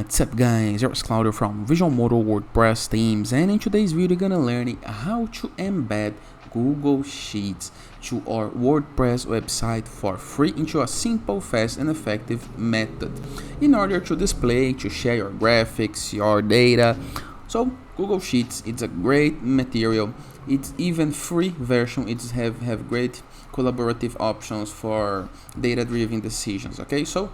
What's up guys, here's Claudio from Visual Modo WordPress themes, and in today's video you're gonna learn how to embed Google Sheets to our WordPress website for free into a simple, fast and effective method in order to display, to share your graphics, your data. So Google Sheets, it's a great material. It's even free version. It's have great collaborative options for data-driven decisions. Okay, so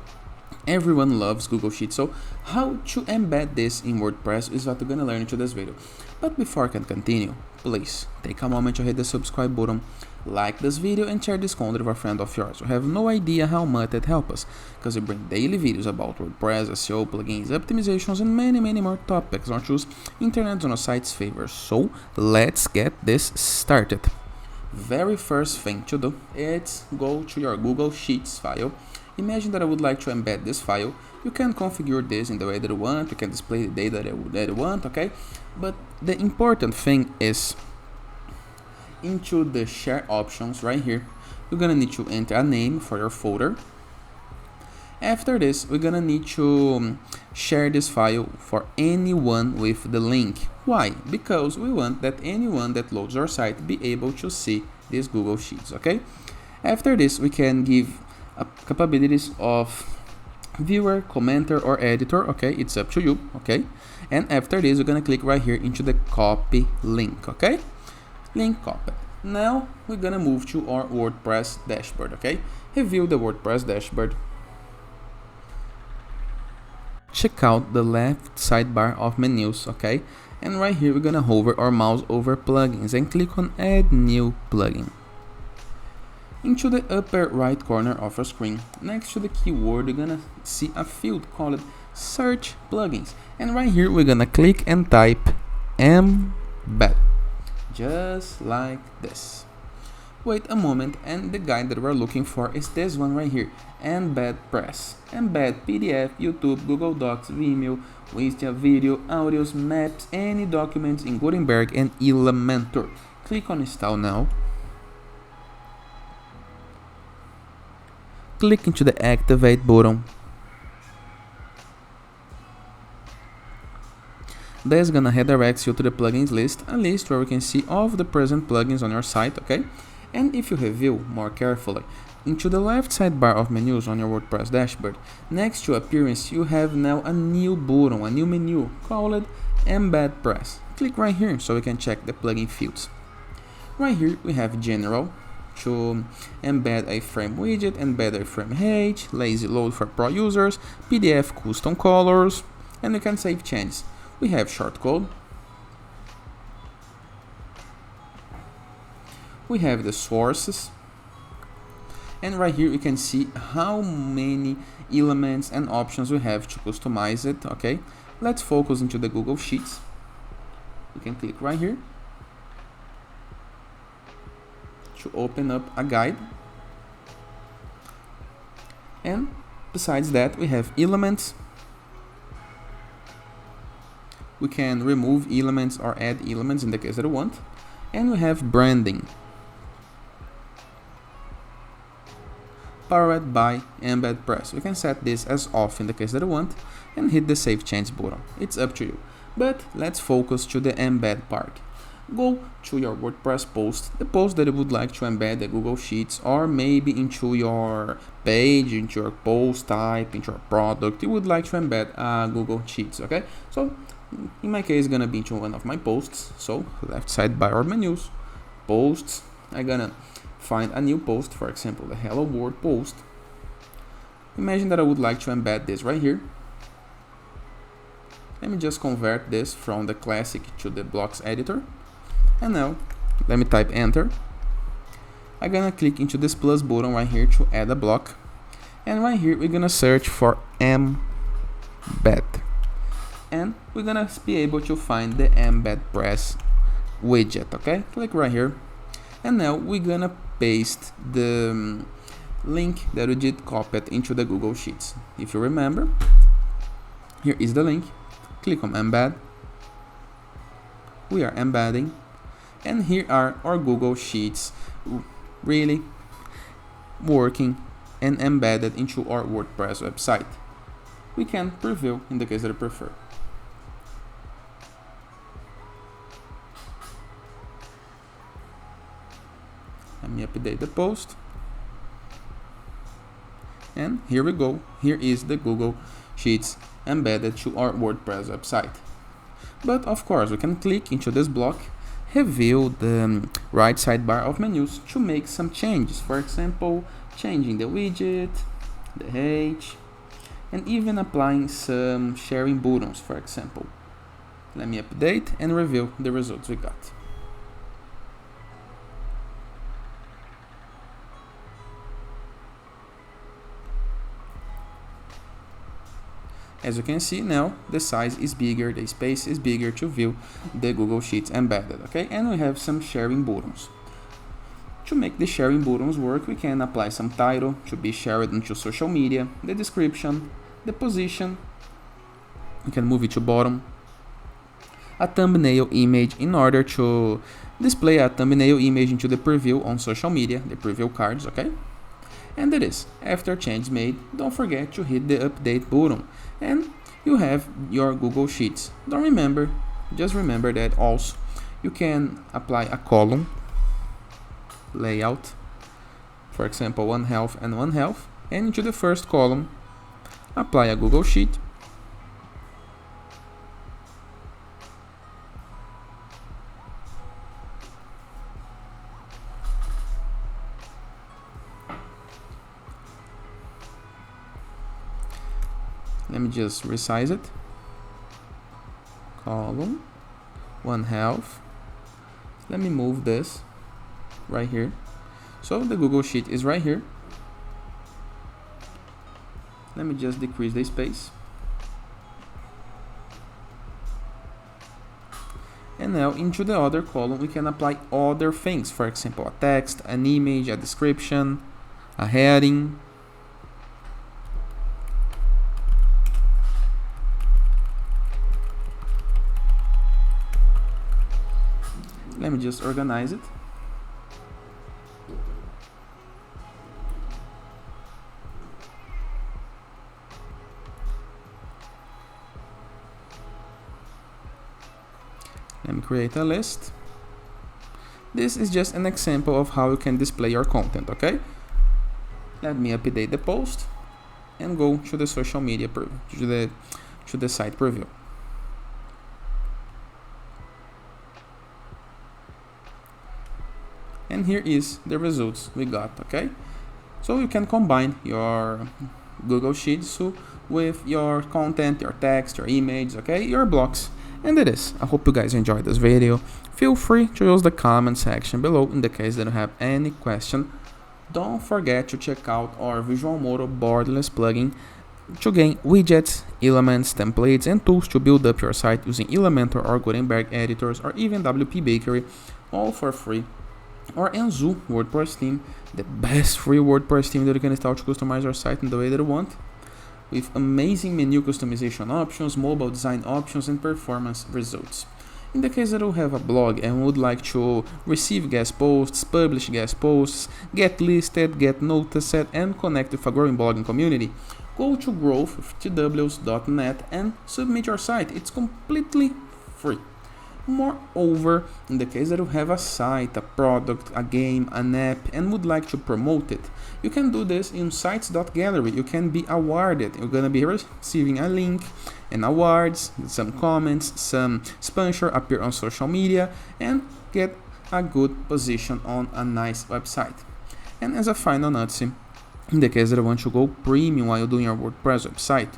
everyone loves Google Sheets, so how to embed this in WordPress is what we're gonna learn in today's video. But before I can continue, please take a moment to hit the subscribe button, like this video and share this content with a friend of yours. You have no idea how much it helps us, because we bring daily videos about WordPress, SEO, plugins, optimizations and many more topics on choose internet on our site's favor. So let's get this started. Very first thing to do is go to your Google Sheets file. Imagine that I would like to embed this file. You can configure this in the way that you want. You can display the data that you want, okay? But the important thing is into the share options right here. You're gonna need to enter a name for your folder. After this, we're gonna need to share this file for anyone with the link. Why? Because we want that anyone that loads our site be able to see these Google Sheets, okay? After this, we can give capabilities of viewer, commenter or editor, okay? It's up to you, okay? And after this, we're gonna click right here into the copy link, okay? Link copied. Now we're gonna move to our WordPress dashboard, okay? Review the WordPress dashboard. Check out the left sidebar of menus, okay? And right here we're gonna hover our mouse over plugins and click on add new plugin. Into the upper right corner of your screen, next to the keyword, you're gonna see a field called search plugins, and right here we're gonna click and type Embed, just like this. Wait a moment, and the guide that we're looking for is this one right here, EmbedPress. Embed PDF, YouTube, Google Docs, Vimeo, Wistia, video, audios, maps, any documents in Gutenberg and Elementor. Click on install now. Click into the activate button. That's gonna redirect you to the plugins list, a list where we can see all of the present plugins on your site, okay? And if you review more carefully, into the left sidebar of menus on your WordPress dashboard, next to appearance, you have now a new button, a new menu called EmbedPress. Click right here so we can check the plugin fields. Right here we have general, to embed a frame widget, embed a frame height, lazy load for pro users, PDF custom colors, and you can save changes. We have shortcode. We have the sources. And right here you can see how many elements and options we have to customize it, okay? Let's focus into the Google Sheets. You can click right here to open up a guide, and besides that we have elements. We can remove elements or add elements in the case that we want, and we have branding powered by EmbedPress. We can set this as off in the case that we want and hit the save change button. It's up to you, but let's focus to the embed part. Go to your WordPress post, the post that you would like to embed the Google Sheets, or maybe into your page, into your post type, into your product, you would like to embed Google Sheets, okay? So in my case, it's gonna be into one of my posts. So left sidebar or menus, posts, I'm gonna find a new post, for example, the Hello World post. Imagine that I would like to embed this right here. Let me just convert this from the classic to the blocks editor. And now, let me type enter. I'm gonna click into this plus button right here to add a block. And right here, we're gonna search for Embed. And we're gonna be able to find the EmbedPress widget, okay? Click right here. And now we're gonna paste the link that we did copy into the Google Sheets. If you remember, here is the link. Click on Embed. We are embedding. And here are our Google Sheets really working and embedded into our WordPress website. we can preview in the case that you prefer. Let me update the post. And here we go. Here is the Google Sheets embedded to our WordPress website. But of course, we can click into this block, reveal the right sidebar of menus to make some changes. For example, changing the widget, the age, and even applying some sharing buttons, for example. Let me update and review the results we got. As you can see now, the size is bigger, the space is bigger to view the Google Sheets embedded, okay? And we have some sharing buttons. To make the sharing buttons work, we can apply some title to be shared into social media, the description, the position, we can move it to bottom, a thumbnail image in order to display a thumbnail image into the preview on social media, the preview cards, okay? And it is. After change made, don't forget to hit the update button and you have your Google Sheets. Just remember that also you can apply a column layout, for example, one health and one health, and into the first column apply a Google Sheet. Let me just resize it. Column, one health. Let me move this right here. So the Google Sheet is right here. Let me just decrease the space. And now into the other column we can apply other things. For example, a text, an image, a description, a heading. Let me just organize it. Let me create a list. This is just an example of how you can display your content, okay? Let me update the post and go to the social media preview, to the site preview. And here is the results we got, okay? So you can combine your Google Sheets with your content, your text, your image, okay? Your blocks. And it is. I hope you guys enjoyed this video. Feel free to use the comment section below in the case that you have any question. Don't forget to check out our Visualmodo borderless plugin to gain widgets, elements, templates, and tools to build up your site using Elementor or Gutenberg editors or even WP Bakery, all for free. Or Enzo WordPress theme, the best free WordPress theme that you can install to customize your site in the way that you want, with amazing menu customization options, mobile design options, and performance results. In the case that you have a blog and would like to receive guest posts, publish guest posts, get listed, get noticed, and connect with a growing blogging community, go to growth.net and submit your site. It's completely free. Moreover, in the case that you have a site, a product, a game, an app, and would like to promote it, you can do this in sites.gallery. You can be awarded. You're going to be receiving a link and awards, some comments, some sponsor appear on social media, and get a good position on a nice website. And as a final note, in the case that you want to go premium while doing your WordPress website,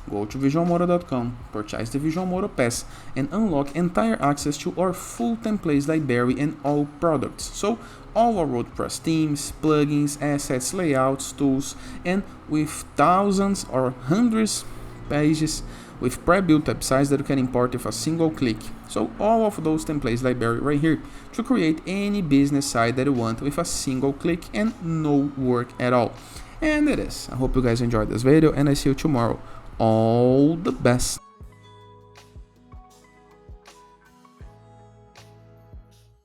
go to visualmodo.com, purchase the Visualmodo Pass, and unlock entire access to our full templates library and all products. So all our WordPress themes, plugins, assets, layouts, tools, and with thousands or hundreds pages with pre-built websites that you can import with a single click. So all of those templates library right here to create any business site that you want with a single click and no work at all. And it is. I hope you guys enjoyed this video and I see you tomorrow. All the best.